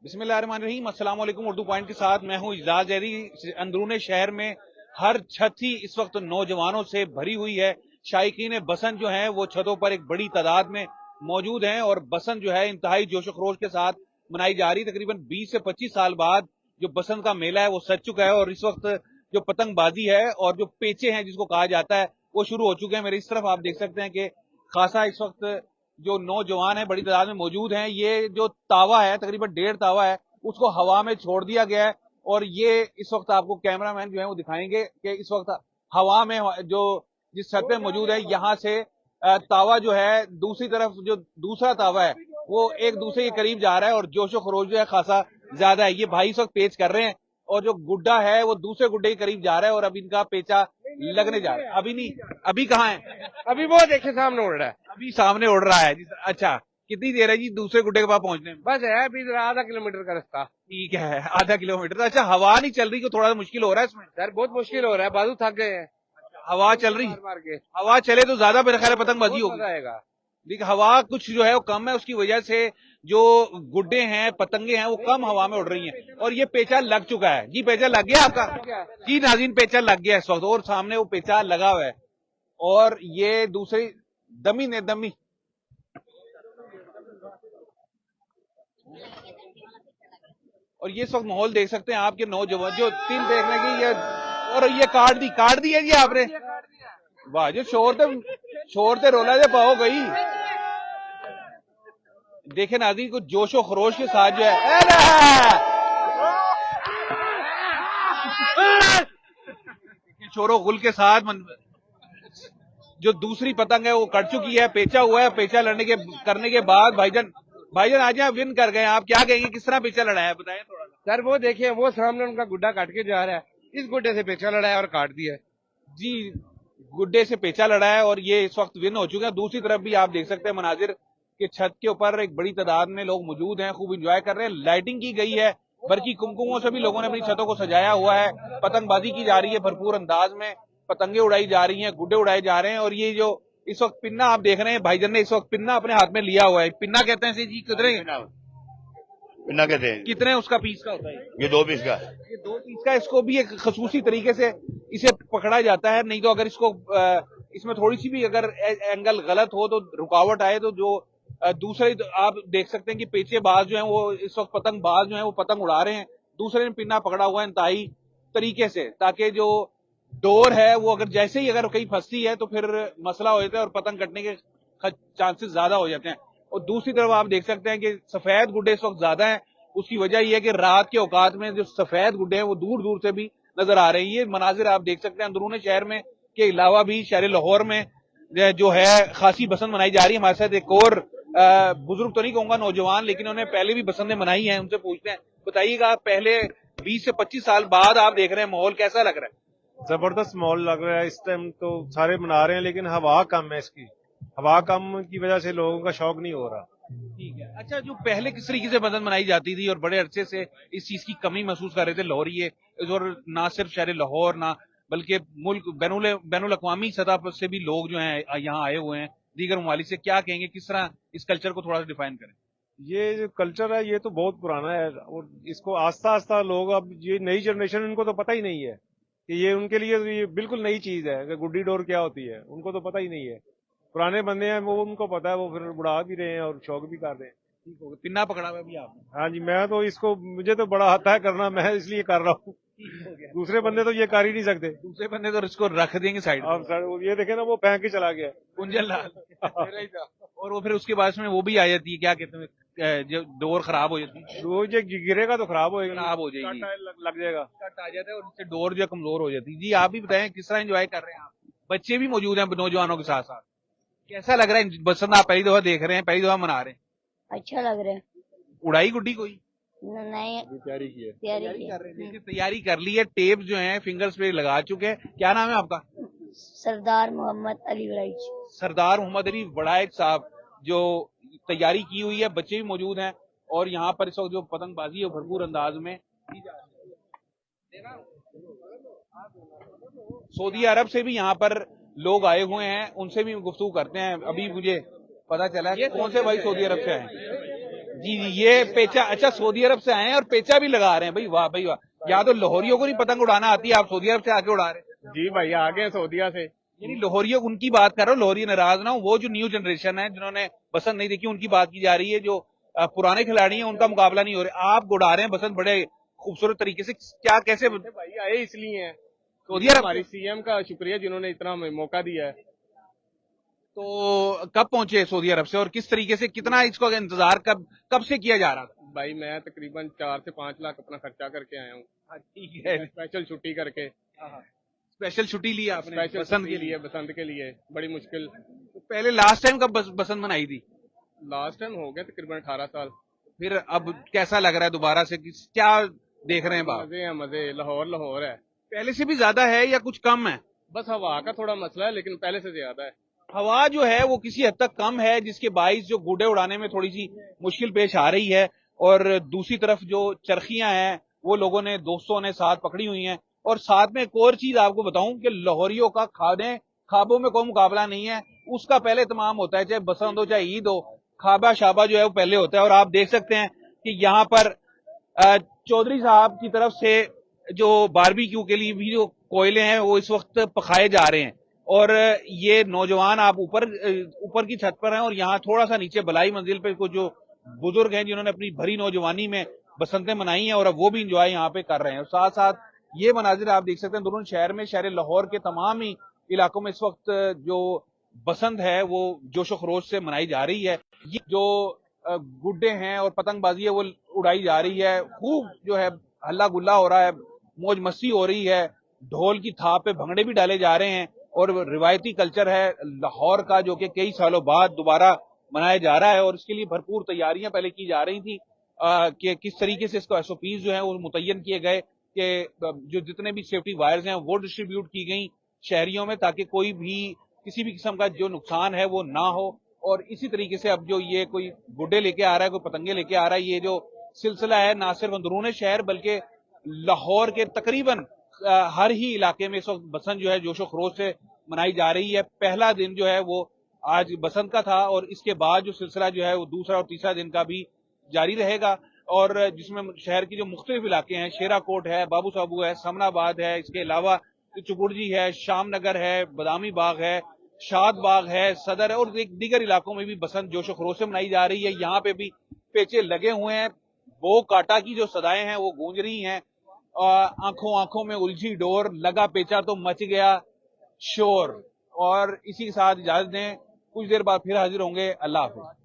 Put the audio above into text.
बिस्मिल्लाहिर्रहमानिर्रहीम, अस्सलाम वालेकुम। उर्दू पॉइंट के साथ मैं हूं इजलाल जहरी। अंदरूने शहर में हर छत ही इस वक्त नौजवानों से भरी हुई है। शायकीन बसंत जो है वो छतों पर एक बड़ी तादाद में मौजूद हैं और बसंत जो है इंतहाई जोश खरोश के साथ मनाई जा रही है। तकरीबन 20 से 25 साल बाद जो बसंत का मेला है वो सज चुका है और इस वक्त जो पतंगबाजी है और जो पेचे हैं जिसको कहा जाता है वो शुरू हो चुके हैं। मेरे इस तरफ आप देख सकते हैं कि खासा इस वक्त जो नौजवान है बड़ी तादाद में मौजूद हैं। ये जो तावा है तकरीबन 1.5 तावा है उसको हवा में छोड़ दिया गया है और ये इस वक्त आपको कैमरामैन जो है वो दिखाएंगे कि इस वक्त हवा में जो जिस छत पे मौजूद है यहाँ से तावा जो है दूसरी तरफ जो दूसरा तावा है वो एक दूसरे के करीब जा रहा है और जोशो खरोश जो है खासा ज्यादा है। ये भाई इस वक्त पेच कर रहे हैं और जो गुड्डा है वो दूसरे गुड्डे के करीब जा रहा है और अब इनका पेचा लगने जा रहा है। अभी नहीं, अभी कहाँ है? अभी वो देखे सामने उड़ रहा है। अभी सामने उड़ रहा है। अच्छा, कितनी देर है जी दूसरे गुड्डे के पास पहुंचने में? बस है अभी आधा किलोमीटर का रास्ता। ठीक है, आधा किलोमीटर। तो अच्छा, हवा नहीं चल रही तो थोड़ा मुश्किल हो रहा है इसमें? सर बहुत मुश्किल हो रहा है, बाजू थक गए हैं। हवा चल रही, मार के हवा चले तो ज्यादा मेरा ख्याल है पतंगबाजी होगी। जाएगा। देखिए हवा कुछ जो है वो कम है, उसकी वजह से जो गुड्डे हैं पतंगे हैं वो कम हवा में उड़ रही हैं और ये पेचा लग चुका है। जी पेचा लग गया आपका? जी नाज़रीन, पेचा लग गया इस वक्त और सामने वो पेचा लगा हुआ है और ये दूसरी दमी ने दमी और ये इस वक्त माहौल देख सकते हैं आपके नौजवान जो तीन देखने की ये और ये काट दी है जी आपने। वाह जो शोर ते रोला दे पाओ गई। देखे नाज़रीन कुछ जोशो खरोश के साथ जो है शोरो गुल के साथ जो दूसरी पतंग है वो कट चुकी है, पेचा हुआ है। पेचा करने के बाद भाईजान आज आप विन कर गए, आप क्या कहेंगे, किस तरह पेचा लड़ाया बताएं थोड़ा। सर वो देखिए वो सामने उनका गुड्डा काट के जा रहा है, इस गुड्डे से पेचा लड़ाया और काट दिया। जी गुड्डे से पेचा लड़ा है और ये इस वक्त विन हो चुके हैं। दूसरी तरफ भी आप देख सकते हैं मनाजिर के छत के ऊपर एक बड़ी तादाद में लोग मौजूद हैं, खूब एंजॉय कर रहे हैं। लाइटिंग की गई है, बल्कि कुमकुमों से भी लोगों ने अपनी छतों को सजाया हुआ है। पतंगबाजी की जा रही है भरपूर अंदाज में, पतंगे उड़ाई जा रही हैं, गुड्डे उड़ाए जा रहे हैं। और ये जो इस वक्त पिन्ना आप देख रहे हैं, भाईजान ने इस वक्त पिन्ना अपने हाथ में लिया हुआ है। पिन्ना कहते हैं जी, कितने पिन्ना कहते हैं? कितने उसका पीस का होता है? ये 2 पीस का। ये 2 पीस का। इसको भी एक खसूसी तरीके से इसे पकड़ा जाता है, नहीं तो अगर इसको इसमें थोड़ी सी भी अगर एंगल गलत हो तो रुकावट आए तो जो दूसरे आप देख सकते हैं कि पेचे बाज जो हैं वो इस वक्त पतंग बाज जो हैं वो पतंग उड़ा रहे हैं, दूसरे ने पिन्ना पकड़ा हुआ है इंतहाई तरीके से, ताकि जो डोर है वो अगर जैसे ही अगर कहीं फंसती है तो फिर मसला हो जाता है और पतंग कटने के चांसेस ज्यादा हो जाते हैं। और दूसरी तरफ आप देख सकते हैं कि सफेद गुड्डे इस वक्त ज्यादा हैं। उसकी वजह यह है कि रात के औकात में जो सफेद गुड्डे हैं वो दूर दूर से भी नजर आ रहे हैं। ये मनाजिर आप देख सकते हैं अंदरूनी शहर में के अलावा भी शहर लाहौर में जो है खासी बसंत मनाई जा रही है। हमारे साथ एक और बुजुर्ग तो नहीं कहूंगा, नौजवान, लेकिन उन्होंने पहले भी बसंतें मनाई हैं, उनसे पूछते हैं। बताइएगा, पहले 20 से 25 साल बाद आप देख रहे हैं, माहौल कैसा लग रहा है? जबरदस्त माहौल लग रहा है इस टाइम। तो सारे मना रहे हैं लेकिन हवा कम है, इसकी हवा कम की वजह से लोगों का शौक नहीं हो रहा। ठीक है। अच्छा, जो पहले किस तरीके से बसंत मनाई जाती थी और बड़े अरसे से इस चीज की कमी महसूस कर रहे थे लाहौरिये, और ना सिर्फ शहर लाहौर ना बल्कि मुल्क बैनुल अक़वामी सतह पर से भी लोग जो हैं यहाँ आए हुए हैं दीगर ममालिक से, क्या कहेंगे, किस तरह इस कल्चर को थोड़ा सा डिफाइन करें? ये जो कल्चर है ये तो बहुत पुराना है और इसको आस्ता आस्ता लोग, अब ये नई जनरेशन, इनको तो पता ही नहीं है कि ये उनके लिए ये बिल्कुल नई चीज है कि गुड्डी डोर क्या होती है, उनको तो पता ही नहीं है। पुराने बंदे हैं वो, उनको पता है, वो फिर उड़ा भी रहे हैं और शौक भी कर रहे हैं। ठीक हो गया, पिन्ना पकड़ा हुआ भी आपने? हाँ जी, मैं तो इसको, मुझे तो बड़ा आता है करना, मैं इसलिए कर रहा हूँ। दूसरे बंदे तो ये कर ही नहीं सकते। दूसरे बंदे तो इसको रख देंगे साइड अब ये देखे ना, वो फेंक के चला गया कुंजल लाल और वो फिर उसके बाद में वो भी आ जाती है, क्या कहते हैं, जो डोर खराब हो जाती है, वो जो गिरेगा तो खराब हो जाएगी, लग जाएगा, कट आ जाता है और उससे डोर जो कमजोर हो जाती है। जी आप भी बताएं, किस तरह एंजॉय कर रहे हैं आप? बच्चे भी मौजूद हैं नौजवानों के साथ साथ, कैसा लग रहा है बसंत? आप पहली दफा देख रहे हैं, पहली दफा मना रहे हैं? अच्छा लग रहा है। उड़ाई गुड्डी कोई नहीं, तैयारी की है, तैयारी कर रहे हैं, तैयारी कर ली है, टेप जो है फिंगर्स पे लगा चुके हैं। क्या नाम है आपका? सरदार मोहम्मद अली वड़ाइच। सरदार मोहम्मद अली वड़ाइच साहब जो तैयारी की हुई है, बच्चे भी मौजूद हैं और यहाँ पर इस वक्त जो पतंगबाजी है भरपूर अंदाज में की जा रही है। सऊदी अरब से भी यहाँ पर लोग आए हुए हैं, उनसे भी गुफ्तगू करते हैं। अभी मुझे पता चला है कौन से भाई सऊदी अरब से आए। जी जी, ये पेचा, अच्छा सऊदी अरब से आए हैं और पेचा भी लगा रहे हैं भाई, वाह भाई वाह। या तो लाहौरियों को नहीं पतंग उड़ाना आती है, आप सऊदी अरब से आके उड़ा रहे हैं। जी भाई आ गए सऊदिया से। यानी लाहौरियों, उनकी बात कर रहा हूँ, लाहौरी नाराज ना हो, वो जो न्यू जनरेशन है जिन्होंने बसंत नहीं देखी उनकी बात की जा रही है। जो पुराने खिलाड़ी हैं उनका मुकाबला नहीं हो रहा। आप उड़ा रहे हैं बसंत बड़े खूबसूरत तरीके से, क्या कैसे? भाई आए इसलिए हैं, सऊदी अरब हमारी सीएम का शुक्रिया जिन्होंने इतना हमें मौका दिया है। तो कब पहुंचे सऊदी अरब से और किस तरीके से, कितना इसको इंतजार कब से किया जा रहा था? भाई मैं तकरीबन 4 से 5 लाख अपना खर्चा करके आया हूँ, ठीक है, स्पेशल छुट्टी करके। स्पेशल छुट्टी ली आपने स्पेशल बसंत छुट्टी लिए बसंत के लिए, बड़ी मुश्किल। तो पहले लास्ट टाइम कब बसंत मनाई थी? लास्ट टाइम हो गया तकरीबन 18 साल। फिर अब कैसा लग रहा है दोबारा से, क्या देख रहे हैं बाप? मजे हैं मजे, लाहौर लाहौर है। पहले से भी ज्यादा है या कुछ कम है? बस हवा का थोड़ा मसला है, लेकिन पहले से ज्यादा है। हवा जो है वो किसी हद तक कम है, जिसके बाइस जो गुड्डे उड़ाने में थोड़ी सी मुश्किल पेश आ रही है। और दूसरी तरफ जो चरखियां हैं वो लोगों ने, दोस्तों ने साथ पकड़ी हुई हैं। और साथ में एक और चीज आपको बताऊं कि लाहौरियों का खाबों में कोई मुकाबला नहीं है, उसका पहले तमाम होता है, चाहे बसंत हो चाहे ईद हो, खाबा शाबा जो है वो पहले होता है। और आप देख सकते हैं कि यहाँ पर चौधरी साहब की तरफ से जो बारबेक्यू के लिए भी जो कोयले हैं वो इस वक्त पकाए जा रहे हैं। और ये नौजवान, आप ऊपर की छत पर हैं और यहाँ थोड़ा सा नीचे बलाई मंजिल पे कुछ जो बुजुर्ग हैं जिन्होंने अपनी भरी नौजवानी में बसंतें मनाई हैं और अब वो भी इंजॉय यहाँ पे कर रहे हैं। और साथ साथ ये मनाजिर आप देख सकते हैं दोनों शहर में, शहर लाहौर के तमाम ही इलाकों में इस वक्त जो बसंत है वो जोशो खरोश से मनाई जा रही है। ये जो गुड्डे हैं और पतंगबाजी है वो उड़ाई जा रही है, खूब जो है हल्ला गुल्ला हो रहा है, मौज मस्ती हो रही है, ढोल की थाप पे भंगड़े भी डाले जा रहे हैं। और रिवायती कल्चर है लाहौर का जो कि कई सालों बाद दोबारा मनाया जा रहा है। और इसके लिए भरपूर तैयारियां पहले की जा रही थी कि किस तरीके से इसको एसओपीज जो है वो मुतय्यन किए गए कि जो जितने भी सेफ्टी वायर्स हैं वो डिस्ट्रीब्यूट की गई शहरियों में, ताकि कोई भी किसी भी किस्म का जो नुकसान है वो ना हो। और इसी तरीके से अब जो ये कोई गुड्डे लेके आ रहा है, कोई पतंगे लेके आ रहा है, ये जो सिलसिला है ना सिर्फ अंदरून शहर बल्कि लाहौर के तकरीबन हर ही इलाके में इस वक्त बसंत जो है जोशो खरोश से मनाई जा रही है। पहला दिन जो है वो आज बसंत का था और इसके बाद जो सिलसिला जो है वो दूसरा और तीसरा दिन का भी जारी रहेगा। और जिसमें शहर की जो मुख्तलिफ इलाके हैं, शेरा कोट है, बाबू साबू है, समनाबाद है, इसके अलावा चुकुड़जी है, शाम नगर है, बदामी बाग है, शाद बाग है, सदर है और दीगर इलाकों में भी बसंत जोशो खरोश से मनाई जा रही है। यहाँ पे भी पेचे लगे हुए हैं, बो काटा की जो सदाएं हैं वो गूंज रही हैं। आंखों आंखों में उलझी डोर, लगा पेचा तो मच गया शोर। और इसी के साथ इजाजत दें, कुछ देर बाद फिर हाजिर होंगे। अल्लाह हाफिज।